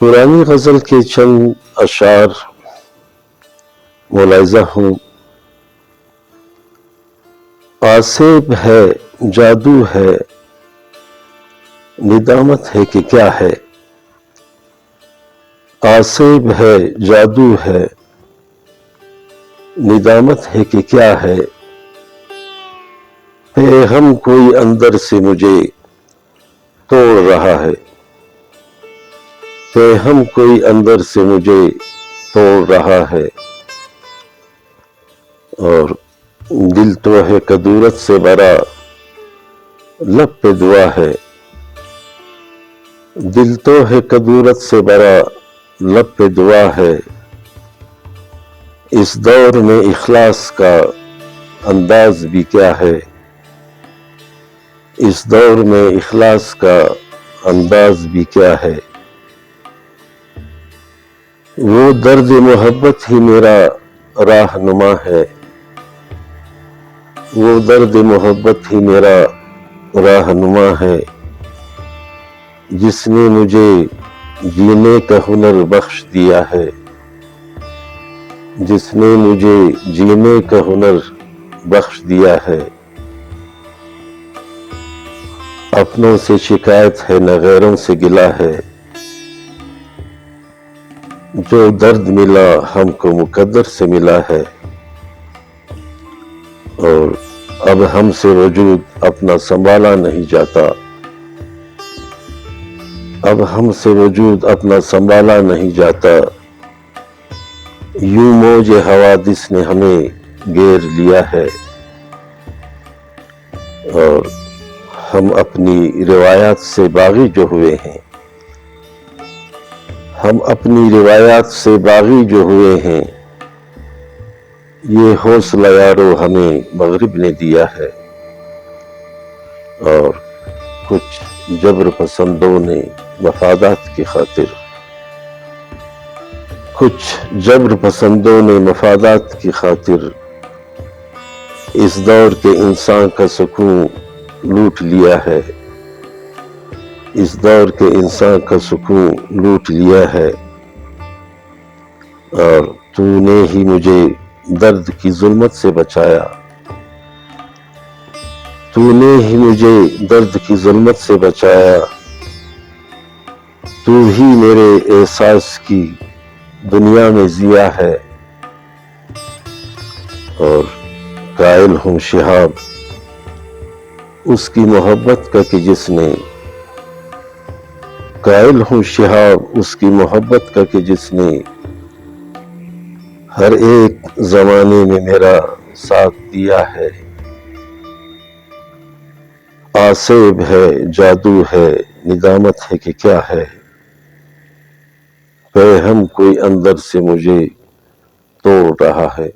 پرانی غزل کے چند اشعار ملاحظہ ہوں۔ آسیب ہے، جادو ہے، ندامت ہے کہ کیا ہے۔ آسیب ہے، جادو ہے، ندامت ہے کہ کیا ہے۔ پیغام کوئی اندر سے مجھے توڑ رہا ہے، پیغام کوئی اندر سے مجھے توڑ رہا ہے۔ اور دل تو ہے کدورت سے بھرا، لب پہ دعا ہے۔ دل تو ہے کدورت سے بھرا، لب پہ دعا ہے۔ اس دور میں اخلاص کا انداز بھی کیا ہے، اس دور میں اخلاص کا انداز بھی کیا ہے۔ وہ درد محبت ہی میرا راہنما ہے، وہ درد محبت ہی میرا راہنما ہے۔ جس نے مجھے جینے کا ہنر بخش دیا ہے، جس نے مجھے جینے کا ہنر بخش دیا ہے۔ اپنوں سے شکایت ہے نہ غیروں سے گلہ ہے، جو درد ملا ہم کو مقدر سے ملا ہے۔ اور اب ہم سے وجود اپنا سنبھالا نہیں جاتا، اب ہم سے وجود اپنا سنبھالا نہیں جاتا۔ یوں موج حوادث نے ہمیں گھیر لیا ہے، اور ہم اپنی روایات سے باغی جو ہوئے ہیں، ہم اپنی روایات سے باغی جو ہوئے ہیں۔ یہ حوصلہ یارو ہمیں مغرب نے دیا ہے، اور کچھ جبر پسندوں نے مفادات کی خاطر، کچھ جبر پسندوں نے مفادات کی خاطر اس دور کے انسان کا سکون لوٹ لیا ہے، اس دور کے انسان کا سکون لوٹ لیا ہے۔ اور تو نے ہی مجھے درد کی ظلمت سے بچایا، تو نے ہی مجھے درد کی ظلمت سے بچایا۔ تو ہی میرے احساس کی دنیا میں ضیا ہے، اور قائل ہوں شہاب اس کی محبت کا کہ جس نے، قائل ہوں شہاب اس کی محبت کا کہ جس نے ہر ایک زمانے میں میرا ساتھ دیا ہے۔ آسیب ہے، جادو ہے، ندامت ہے کہ کیا ہے۔ پیغام کوئی اندر سے مجھے توڑ رہا ہے۔